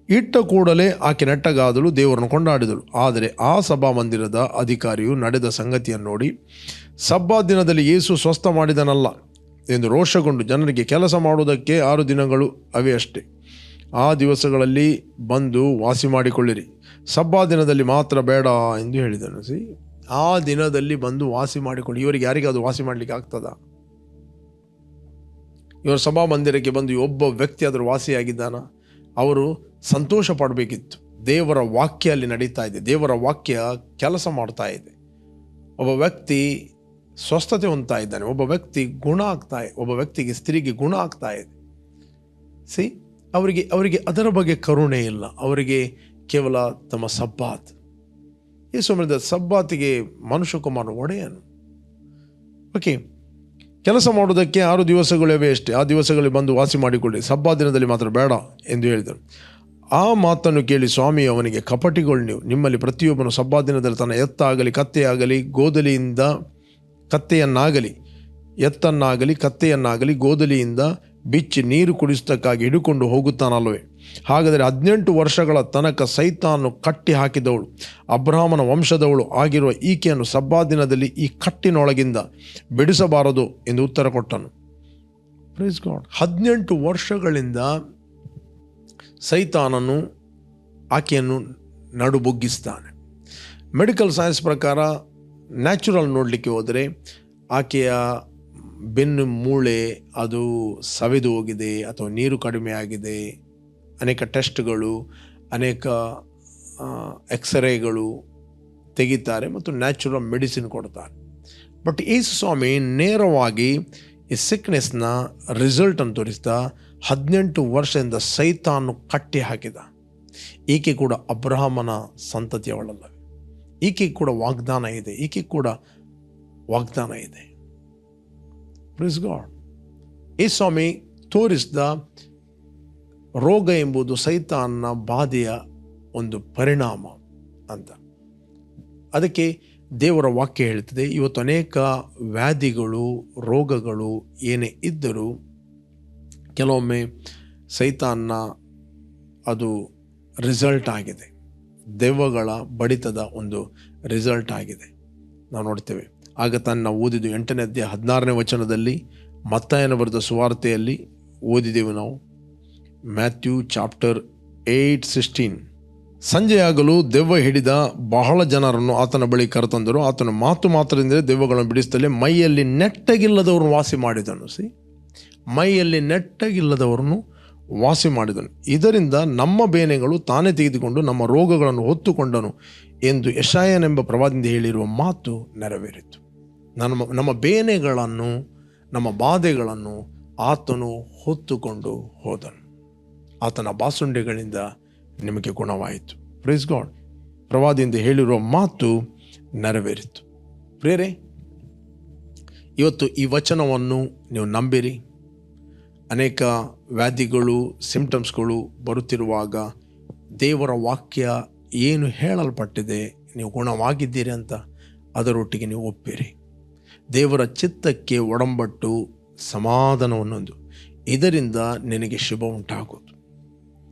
ಇಟ್ಟ ಕೂಡಲೇ ಆಕೆ ನೆಟ್ಟಗಾದಳು, ದೇವರನ್ನು ಕೊಂಡಾಡಿದಳು. ಆದರೆ ಆ ಸಭಾಮಂದಿರದ ಅಧಿಕಾರಿಯು ನಡೆದ ಸಂಗತಿಯನ್ನು ನೋಡಿ, ಸಬ್ಬಾತ್ ದಿನದಲ್ಲಿ ಯೇಸು ಸ್ವಸ್ಥ ಮಾಡಿದನಲ್ಲ ಎಂದು ರೋಷಗೊಂಡು ಜನರಿಗೆ, ಕೆಲಸ ಮಾಡುವುದಕ್ಕೆ 6 ದಿನಗಳು ಅವೇ ಅಷ್ಟೇ, ಆ ದಿವಸಗಳಲ್ಲಿ ಬಂದು ವಾಸಿ ಮಾಡಿಕೊಳ್ಳಿರಿ, ಸಬ್ಬಾತ್ ದಿನದಲ್ಲಿ ಮಾತ್ರ ಬೇಡ ಎಂದು ಹೇಳಿದನು. ಆ ದಿನದಲ್ಲಿ ಬಂದು ವಾಸಿ ಮಾಡಿಕೊಳ್ಳಿ. ಇವರಿಗೆ ಯಾರಿಗಾದ್ರು ವಾಸಿ ಮಾಡಲಿಕ್ಕೆ ಆಗ್ತದ? ಇವರು ಸಭಾಮಂದಿರಕ್ಕೆ ಬಂದು ಒಬ್ಬ ವ್ಯಕ್ತಿ ಆದರೂ ವಾಸಿಯಾಗಿದ್ದಾನ? ಅವರು ಸಂತೋಷ ಪಡಬೇಕಿತ್ತು. ದೇವರ ವಾಕ್ಯ ಅಲ್ಲಿ ನಡೀತಾ ಇದೆ, ದೇವರ ವಾಕ್ಯ ಕೆಲಸ ಮಾಡ್ತಾ ಇದೆ. ಒಬ್ಬ ವ್ಯಕ್ತಿ ಸ್ವಸ್ಥತೆ ಹೊಂದ್ತಾ ಇದ್ದಾನೆ, ಒಬ್ಬ ವ್ಯಕ್ತಿ ಗುಣ ಆಗ್ತಾ ಇದೆ, ಒಬ್ಬ ವ್ಯಕ್ತಿಗೆ, ಸ್ತ್ರೀಗೆ ಗುಣ ಆಗ್ತಾ ಇದೆ. ಅವರಿಗೆ ಅದರ ಬಗ್ಗೆ ಕರುಣೆ ಇಲ್ಲ. ಅವರಿಗೆ ಕೇವಲ ತಮ್ಮ ಸಬ್ಬಾತ್. ಯೇಸು ಹೇಳಿದ, ಸಬ್ಬಾತಿಗೆ ಮನುಷ್ಯಕುಮಾರನು ಒಡೆಯನು. ಓಕೆ, ಕೆಲಸ ಮಾಡುವುದಕ್ಕೆ 6 ದಿವಸಗಳೇ ಅಷ್ಟೇ, ಆ ದಿವಸಗಳಲ್ಲಿ ಬಂದು ವಾಸಿ ಮಾಡಿಕೊಳ್ಳಿ, ಸಬ್ಬಾತ್ ದಿನದಲ್ಲಿ ಮಾತ್ರ ಬೇಡ ಎಂದು ಹೇಳಿದರು. ಆ ಮಾತನ್ನು ಕೇಳಿ ಸ್ವಾಮಿ ಅವನಿಗೆ, ಕಪಟಿಗಳು ನೀವು, ನಿಮ್ಮಲ್ಲಿ ಪ್ರತಿಯೊಬ್ಬನು ಸಬ್ಬಾತ್ ದಿನದಲ್ಲಿ ತನ್ನ ಎತ್ತಾಗಲಿ ಕತ್ತೆಯಾಗಲಿ ಗೋದಲಿಯಿಂದ ಕತ್ತೆಯನ್ನಾಗಲಿ ಗೋದಲಿಯಿಂದ ಬಿಚ್ಚಿ ನೀರು ಕುಡಿಸತಕ್ಕಾಗಿ ಹಿಡುಕೊಂಡು ಹೋಗುತ್ತಾನಲ್ವೇ? ಹಾಗಾದರೆ 18 ವರ್ಷಗಳ ತನಕ ಸೈತಾನು ಕಟ್ಟಿ ಹಾಕಿದವಳು, ಅಬ್ರಹಾಮನ ವಂಶದವಳು ಆಗಿರುವ ಈಕೆಯನ್ನು ಸಬ್ಬಾತ್ ದಿನದಲ್ಲಿ ಈ ಕಟ್ಟಿನೊಳಗಿಂದ ಬಿಡಿಸಬಾರದು ಎಂದು ಉತ್ತರ ಕೊಟ್ಟನು. Praise God. 18 ವರ್ಷಗಳಿಂದ ಸೈತಾನನು ಆಕೆಯನ್ನು ನಡುಬೊಗ್ಗಿಸ್ತಾನೆ. ಮೆಡಿಕಲ್ ಸೈನ್ಸ್ ಪ್ರಕಾರ, ನ್ಯಾಚುರಲ್ ನೋಡಲಿಕ್ಕೆ ಹೋದರೆ ಆಕೆಯ ಬೆನ್ನು ಮೂಳೆ ಅದು ಸವೆದು ಹೋಗಿದೆ ಅಥವಾ ನೀರು ಕಡಿಮೆ ಆಗಿದೆ. ಅನೇಕ ಟೆಸ್ಟ್ಗಳು, ಅನೇಕ ಎಕ್ಸ್ರೇಗಳು ತೆಗಿತಾರೆ ಮತ್ತು ನ್ಯಾಚುರಲ್ ಮೆಡಿಸಿನ್ ಕೊಡ್ತಾರೆ. ಬಟ್ ಯೇಸು ಸ್ವಾಮಿ ನೇರವಾಗಿ ಈ ಸಿಕ್ನೆಸ್ನ ರಿಸಲ್ಟನ್ನು ತೋರಿಸ್ತಾ 18 ವರ್ಷದಿಂದ ಸೈತಾನು ಕಟ್ಟಿ ಹಾಕಿದ. ಈಕೆ ಕೂಡ ಅಬ್ರಹಾಮನ ಸಂತತಿಯವಳಲ್ಲವೇ? ಈಕೆ ಕೂಡ ವಾಗ್ದಾನ ಇದೆ, ಈಕೆ ಕೂಡ ವಾಗ್ದಾನ ಇದೆ. Praise God. ಈ ಸ್ವಾಮಿ ತೋರಿಸಿದ ರೋಗ ಎಂಬುದು ಸೈತಾನ್ನ ಬಾಧೆಯ ಒಂದು ಪರಿಣಾಮ ಅಂತ. ಅದಕ್ಕೆ ದೇವರ ವಾಕ್ಯ ಹೇಳ್ತದೆ, ಇವತ್ತು ಅನೇಕ ವ್ಯಾಧಿಗಳು, ರೋಗಗಳು ಏನೇ ಇದ್ದರೂ ಕೆಲವೊಮ್ಮೆ ಸೈತಾನ್ನ ಅದು ರಿಸಲ್ಟ್ ಆಗಿದೆ, ದೆವ್ವಗಳ ಬಡಿತದ ಒಂದು ರಿಸಲ್ಟ್ ಆಗಿದೆ. ನಾವು ನೋಡ್ತೇವೆ. ಆಗ ತಾನು ನಾವು ಓದಿದ್ದು 8ನೇ ಅಧ್ಯಾಯ 16ನೇ ವಚನದಲ್ಲಿ, ಮತ್ತಾಯನ ಬರೆದ ಸುವಾರ್ತೆಯಲ್ಲಿ ಓದಿದೆವು ನಾವು, ಮ್ಯಾಥ್ಯೂ ಚಾಪ್ಟರ್ 8:16. ಸಂಜೆಯಾಗಲು ದೆವ್ವ ಹಿಡಿದ ಬಹಳ ಜನರನ್ನು ಆತನ ಬಳಿ ಕರೆತಂದರು. ಆತನ ಮಾತು ಮಾತ್ರದಿಂದಲೇ ದೆವ್ವಗಳನ್ನು ಬಿಡಿಸುತ್ತಲೇ ಮೈಯಲ್ಲಿ ನೆಟ್ಟಗಿಲ್ಲದವರನ್ನು ವಾಸಿ ಮಾಡಿದನು. ಮೈಯಲ್ಲಿ ನೆಟ್ಟಗಿಲ್ಲದವರನ್ನು ವಾಸಿ ಮಾಡಿದನು. ಇದರಿಂದ ನಮ್ಮ ಬೇನೆಗಳು ತಾನೇ ತೆಗೆದುಕೊಂಡು ನಮ್ಮ ರೋಗಗಳನ್ನು ಹೊತ್ತುಕೊಂಡನು ಎಂದು ಯೆಶಾಯನೆಂಬ ಪ್ರವಾದಿಯಿಂದ ಹೇಳಿರುವ ಮಾತು ನೆರವೇರಿತು. ನಮ್ಮ ಬೇನೆಗಳನ್ನು, ನಮ್ಮ ಬಾಧೆಗಳನ್ನು ಆತನು ಹೊತ್ತುಕೊಂಡು ಹೋದನು. ಆತನ ಬಾಸುಂಡೆಗಳಿಂದ ನಿಮಗೆ ಗುಣವಾಯಿತು. Praise God. ಪ್ರವಾದಿಯಿಂದ ಹೇಳಿರುವ ಮಾತು ನೆರವೇರಿತು. ಪ್ರಿಯರೇ, ಇವತ್ತು ಈ ವಚನವನ್ನು ನೀವು ನಂಬಿರಿ. ಅನೇಕ ವ್ಯಾಧಿಗಳು, ಸಿಂಪ್ಟಮ್ಸ್ಗಳು ಬರುತ್ತಿರುವಾಗ ದೇವರ ವಾಕ್ಯ ಏನು ಹೇಳಲ್ಪಟ್ಟಿದೆ, ನೀವು ಗುಣವಾಗಿದ್ದೀರಿ ಅಂತ ಅದರೊಟ್ಟಿಗೆ ನೀವು ಒಪ್ಪಿರಿ. ದೇವರ ಚಿತ್ತಕ್ಕೆ ಒಡಂಬಟ್ಟು ಸಮಾಧಾನವನ್ನೊಂದು, ಇದರಿಂದ ನಿನಗೆ ಶುಭ ಉಂಟಾಗುವುದು.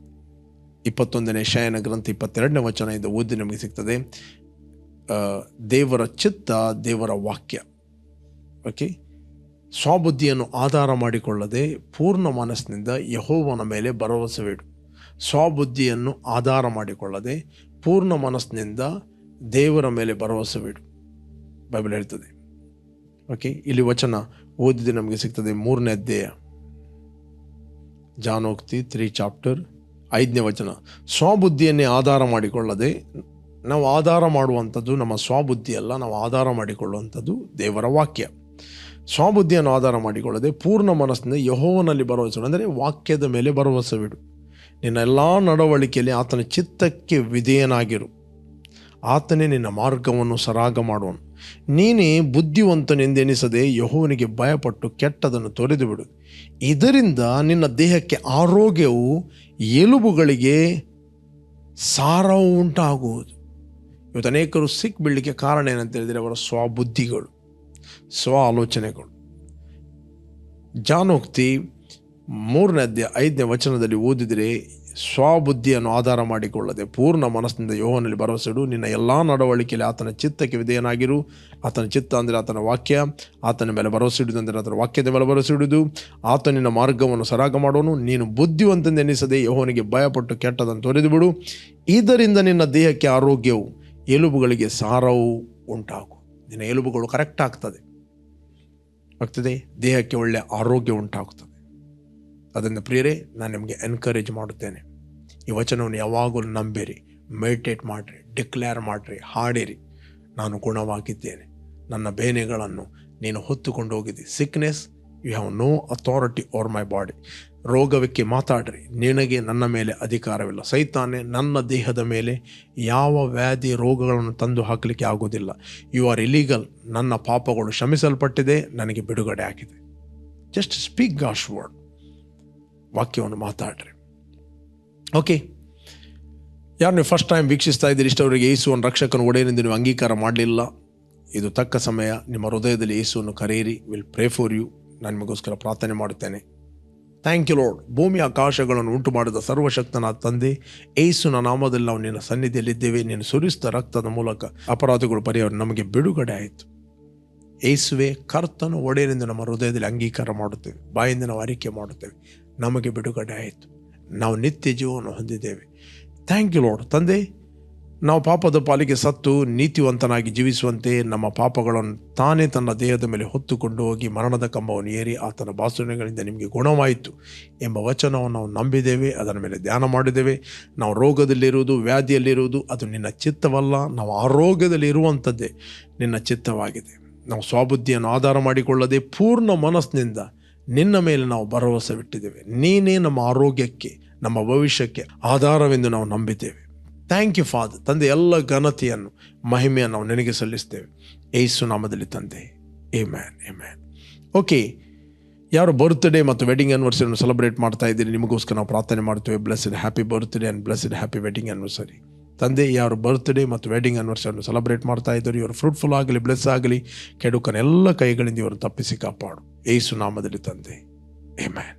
21ನೇ ಯೆಶಾಯನ ಗ್ರಂಥ 22ನೇ ವಚನದಿಂದ ಓದಿ ನಮಗೆ ಸಿಗ್ತದೆ. ದೇವರ ಚಿತ್ತ, ದೇವರ ವಾಕ್ಯ. ಓಕೆ, ಸ್ವಬುದ್ಧಿಯನ್ನು ಆಧಾರ ಮಾಡಿಕೊಳ್ಳದೆ ಪೂರ್ಣ ಮನಸ್ಸಿನಿಂದ ಯೆಹೋವನ ಮೇಲೆ ಭರವಸೆವಿಡು. ಸ್ವಬುದ್ಧಿಯನ್ನು ಆಧಾರ ಮಾಡಿಕೊಳ್ಳದೆ ಪೂರ್ಣ ಮನಸ್ಸಿನಿಂದ ದೇವರ ಮೇಲೆ ಭರವಸೆವಿಡು, ಬೈಬಲ್ ಹೇಳ್ತದೆ. ಓಕೆ, ಇಲ್ಲಿ ವಚನ ಓದಿದೆ ನಮಗೆ ಸಿಗ್ತದೆ. 3ನೇ ಅಧ್ಯಾಯ, ಜಾನೋಕ್ತಿ 3 ಚಾಪ್ಟರ್ 5ನೇ ವಚನ. ಸ್ವಬುದ್ಧಿಯನ್ನೇ ಆಧಾರ ಮಾಡಿಕೊಳ್ಳದೆ, ನಾವು ಆಧಾರ ಮಾಡುವಂಥದ್ದು ನಮ್ಮ ಸ್ವಬುದ್ಧಿ ಅಲ್ಲ, ನಾವು ಆಧಾರ ಮಾಡಿಕೊಳ್ಳುವಂಥದ್ದು ದೇವರ ವಾಕ್ಯ. ಸ್ವಬುದ್ಧಿಯನ್ನು ಆಧಾರ ಮಾಡಿಕೊಳ್ಳದೆ ಪೂರ್ಣ ಮನಸ್ಸಿನಿಂದ ಯೆಹೋವನಲ್ಲಿ ಭರವಸೆ, ಅಂದರೆ ವಾಕ್ಯದ ಮೇಲೆ ಭರವಸೆವಿಡು. ನಿನ್ನ ಎಲ್ಲ ನಡವಳಿಕೆಯಲ್ಲಿ ಆತನ ಚಿತ್ತಕ್ಕೆ ವಿಧೇಯನಾಗಿರು. ಆತನೇ ನಿನ್ನ ಮಾರ್ಗವನ್ನು ಸರಾಗ ಮಾಡುವನು. ನೀನೇ ಬುದ್ಧಿವಂತನೆಂದೆನಿಸದೆ ಯೆಹೋವನಿಗೆ ಭಯಪಟ್ಟು ಕೆಟ್ಟದನ್ನು ತೊರೆದು ಬಿಡು. ಇದರಿಂದ ನಿನ್ನ ದೇಹಕ್ಕೆ ಆರೋಗ್ಯವು, ಎಲುಬುಗಳಿಗೆ ಸಾರವು ಉಂಟಾಗುವುದು. ಇವತ್ತು ಅನೇಕರು ಸಿಕ್ ಬೀಳಲಿಕ್ಕೆ ಕಾರಣ ಏನಂತ ಹೇಳಿದರೆ ಅವರ ಸ್ವಬುದ್ಧಿಗಳು, ಸ್ವ ಆಲೋಚನೆಗಳು. ಜಾನೋಕ್ತಿ 3ನೇ ಅಧ್ಯಾಯ 5ನೇ ವಚನದಲ್ಲಿ ಓದಿದರೆ, ಸ್ವಬುದ್ಧಿಯನ್ನು ಆಧಾರ ಮಾಡಿಕೊಳ್ಳದೆ ಪೂರ್ಣ ಮನಸ್ಸಿನಿಂದ ಯೆಹೋವನಲ್ಲಿ ಭರವಸೆ ಇಡು. ನಿನ್ನ ಎಲ್ಲ ನಡವಳಿಕೆಯಲ್ಲಿ ಆತನ ಚಿತ್ತಕ್ಕೆ ವಿಧೇಯನಾಗಿರು. ಆತನ ಚಿತ್ತ ಅಂದರೆ ಆತನ ವಾಕ್ಯ. ಆತನ ಮೇಲೆ ಭರವಸೆ ಇಡುವುದು ಅಂದರೆ ಆತನ ವಾಕ್ಯದ ಮೇಲೆ ಭರವಸೆ ಇಡುವುದು. ಆತ ನಿನ್ನ ಮಾರ್ಗವನ್ನು ಸರಾಗ ಮಾಡೋನು. ನೀನು ಬುದ್ಧಿವಂತನೆನಿಸದೆ ಯೆಹೋವನಿಗೆ ಭಯಪಟ್ಟು ಕೆಟ್ಟದನ್ನು ತೊರೆದು ಬಿಡು. ಇದರಿಂದ ನಿನ್ನ ದೇಹಕ್ಕೆ ಆರೋಗ್ಯವು, ಎಲುಬುಗಳಿಗೆ ಸಾರವು ಉಂಟಾಗು. ನಿನ್ನ ಎಲುಬುಗಳು ಕರೆಕ್ಟ್ ಆಗ್ತದೆ, ದೇಹಕ್ಕೆ ಒಳ್ಳೆಯ ಆರೋಗ್ಯ ಉಂಟಾಗುತ್ತದೆ. ಅದರಿಂದ ಪ್ರಿಯರೇ, ನಾನು ನಿಮಗೆ ಎನ್ಕರೇಜ್ ಮಾಡುತ್ತೇನೆ, ಈ ವಚನವನ್ನು ಯಾವಾಗಲೂ ನಂಬಿರಿ, ಮೆಡಿಟೇಟ್ ಮಾಡಿರಿ, ಡಿಕ್ಲೇರ್ ಮಾಡಿರಿ, ಹಾಡಿರಿ. ನಾನು ಗುಣವಾಗಿದ್ದೇನೆ, ನನ್ನ ಬೇನೆಗಳನ್ನು ನೀನು ಹೊತ್ತುಕೊಂಡು ಹೋಗಿದ್ದಿ. Sickness, you have no authority over my body. ರೋಗಕ್ಕೆ ಮಾತಾಡ್ರಿ, ನಿನಗೆ ನನ್ನ ಮೇಲೆ ಅಧಿಕಾರವಿಲ್ಲ. ಸೈತಾನೆ, ನನ್ನ ದೇಹದ ಮೇಲೆ ಯಾವ ವ್ಯಾಧಿ ರೋಗಗಳನ್ನು ತಂದು ಹಾಕಲಿಕ್ಕೆ ಆಗೋದಿಲ್ಲ. You are illegal. ನನ್ನ ಪಾಪಗಳು ಕ್ಷಮಿಸಲ್ಪಟ್ಟಿದೆ, ನನಗೆ ಬಿಡುಗಡೆ ಆಗಿದೆ. Just speak God's word. ವಾಕ್ಯವನ್ನು ಮಾತಾಡ್ರಿ. ಓಕೆ, ಯಾರು ನೀವು ಫಸ್ಟ್ ಟೈಮ್ ವೀಕ್ಷಿಸ್ತಾ ಇದ್ದೀರಿ, ಇಷ್ಟವರೆಗೆ ಯೇಸುವನ್ನು ರಕ್ಷಕನ ಒಡೆಯನೆಂದು ನೀವು ಅಂಗೀಕಾರ ಮಾಡಲಿಲ್ಲ, ಇದು ತಕ್ಕ ಸಮಯ. ನಿಮ್ಮ ಹೃದಯದಲ್ಲಿ ಯೇಸುವನ್ನು ಕರೆಯಿರಿ. Will pray for you. ನಾನು ನಿಮಗೋಸ್ಕರ ಪ್ರಾರ್ಥನೆ ಮಾಡುತ್ತೇನೆ. Thank you Lord. ಭೂಮಿ ಆಕಾಶಗಳನ್ನು ಉಂಟು ಮಾಡಿದ ಸರ್ವಶಕ್ತನಾದ ತಂದೆ, ಯೇಸುವಿನ ನಾಮದಲ್ಲಿ ನಾವು ನಿನ್ನ ಸನ್ನಿಧಿಯಲ್ಲಿದ್ದೇವೆ. ನೀನು ಸುರಿಸಿದ ರಕ್ತದ ಮೂಲಕ ಅಪರಾಧಗಳು ಪರಿಹಾರ, ನಮಗೆ ಬಿಡುಗಡೆ ಆಯಿತು. ಯೇಸುವೆ ಕರ್ತನು ಒಡೆಯನೆಂದು ನಮ್ಮ ಹೃದಯದಲ್ಲಿ ಅಂಗೀಕಾರ ಮಾಡುತ್ತೇವೆ, ಬಾಯಿಂದ ನಾವು ಅರಿಕೆ ಮಾಡುತ್ತೇವೆ. ನಮಗೆ ಬಿಡುಗಡೆ ಆಯಿತು, ನಾವು ನಿತ್ಯ ಜೀವವನ್ನು ಹೊಂದಿದ್ದೇವೆ. Thank you Lord. ತಂದೆ, ನಾವು ಪಾಪದ ಪಾಲಿಗೆ ಸತ್ತು ನೀತಿವಂತನಾಗಿ ಜೀವಿಸುವಂತೆ ನಮ್ಮ ಪಾಪಗಳನ್ನು ತಾನೇ ತನ್ನ ದೇಹದ ಮೇಲೆ ಹೊತ್ತುಕೊಂಡು ಹೋಗಿ ಮರಣದ ಕಂಬವನ್ನು ಏರಿ ಆತನ ಬಾಸುನೆಗಳಿಂದ ನಿಮಗೆ ಗುಣವಾಯಿತು ಎಂಬ ವಚನವನ್ನು ನಾವು ನಂಬಿದ್ದೇವೆ. ಅದರ ಮೇಲೆ ಧ್ಯಾನ ಮಾಡಿದ್ದೇವೆ. ನಾವು ರೋಗದಲ್ಲಿರುವುದು, ವ್ಯಾಧಿಯಲ್ಲಿರುವುದು ಅದು ನಿನ್ನ ಚಿತ್ತವಲ್ಲ. ನಾವು ಆರೋಗ್ಯದಲ್ಲಿ ಇರುವಂಥದ್ದೇ ನಿನ್ನ ಚಿತ್ತವಾಗಿದೆ. ನಾವು ಸ್ವಬುದ್ಧಿಯನ್ನು ಆಧಾರ ಮಾಡಿಕೊಳ್ಳದೆ ಪೂರ್ಣ ಮನಸ್ಸಿನಿಂದ ನಿನ್ನ ಮೇಲೆ ನಾವು ಭರವಸೆ ಬಿಟ್ಟಿದ್ದೇವೆ. ನೀನೇ ನಮ್ಮ ಆರೋಗ್ಯಕ್ಕೆ, ನಮ್ಮ ಭವಿಷ್ಯಕ್ಕೆ ಆಧಾರವೆಂದು ನಾವು ನಂಬಿದ್ದೇವೆ. Thank you father. ತಂದೆ, ಎಲ್ಲ ಘನತೆಯನ್ನು, ಮಹಿಮೆಯನ್ನು ನಾವು ನಿನಗೆ ಸಲ್ಲಿಸ್ತೇವೆ. ಯೇಸು ನಾಮದಲ್ಲಿ ತಂದೆ, ಆಮೆನ್ ಆಮೆನ್. ಓಕೆ, ಯಾರು ಬರ್ತ್ಡೇ ಮತ್ತು ವೆಡ್ಡಿಂಗ್ ಆ್ಯನಿವರ್ಸರಿಯನ್ನು ಸೆಲೆಬ್ರೇಟ್ ಮಾಡ್ತಾ ಇದ್ದೀರಿ, ನಿಮಗೋಸ್ಕರ ನಾವು ಪ್ರಾರ್ಥನೆ ಮಾಡ್ತೇವೆ. Blessed happy birthday and blessed happy wedding anniversary. ತಂದೆ, ಯಾರು ಬರ್ತ್ಡೇ ಮತ್ತು ವೆಡ್ಡಿಂಗ್ ಆ್ಯನಿವರ್ಸರಿಯನ್ನು ಸೆಲೆಬ್ರೇಟ್ ಮಾಡ್ತಾ ಇದ್ದಾರೆ, ಇವರು ಫ್ರೂಟ್ಫುಲ್ ಆಗಲಿ, ಬ್ಲೆಸ್ ಆಗಲಿ, ಕೆಡುಕನ ಎಲ್ಲ ಕೈಗಳಿಂದ ಇವರು ತಪ್ಪಿಸಿ ಕಾಪಾಡು, ಯೇಸು ನಾಮದಲ್ಲಿ ತಂದೆ, ಆಮೆನ್.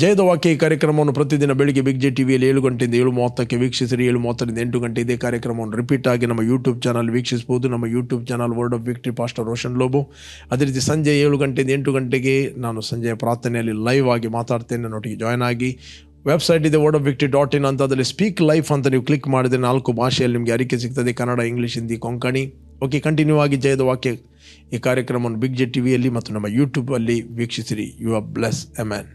ಜಯದ ವಾಕ್ಯ ಈ ಕಾರ್ಯಕ್ರಮವನ್ನು ಪ್ರತಿದಿನ ಬೆಳಿಗ್ಗೆ ಬಿಗ್ ಜೆ ಟಿವಿಯಲ್ಲಿ 7 ಗಂಟೆಯಿಂದ 7:30ಕ್ಕೆ ವೀಕ್ಷಿಸಿರಿ. 7:30ರಿಂದ 8 ಗಂಟೆ ಇದೇ ಕಾರ್ಯಕ್ರಮವನ್ನು ರಿಪೀಟ್ ಆಗಿ ನಮ್ಮ ಯೂಟ್ಯೂಬ್ ಚಾನಲ್ ವೀಕ್ಷಿಸಬಹುದು. ನಮ್ಮ YouTube channel word of victory pastor Roshan Lobo. ಅದೇ ರೀತಿ ಸಂಜೆ 7 ಗಂಟೆಯಿಂದ 8 ಗಂಟೆಗೆ ನಾನು ಸಂಜೆಯ ಪ್ರಾರ್ಥನೆಯಲ್ಲಿ ಲೈವ್ ಆಗಿ ಮಾತಾಡ್ತೇನೆ, ನನ್ನೊಟ್ಟಿಗೆ ಜಾಯ್ನ್ ಆಗಿ. ವೆಬ್ಸೈಟ್ ಇದೆ wordofvictory.in ಅಂತ. ಅದರಲ್ಲಿ ಸ್ಪೀಕ್ ಲೈಫ್ ಅಂತ ನೀವು ಕ್ಲಿಕ್ ಮಾಡಿದರೆ 4 ಭಾಷೆಯಲ್ಲಿ ನಿಮಗೆ ಅರಿಕೆ ಸಿಗ್ತದೆ: Kannada, English, Hindi, Konkani. Okay, continue ಆಗಿ ಜಯದ ವಾಕ್ಯ ಈ ಕಾರ್ಯಕ್ರಮವನ್ನು ಬಿಗ್ ಜೆ ಟಿವಿಯಲ್ಲಿ ಮತ್ತು ನಮ್ಮ ಯೂಟ್ಯೂಬಲ್ಲಿ ವೀಕ್ಷಿಸಿರಿ. You are blessed. ಆಮೆನ್.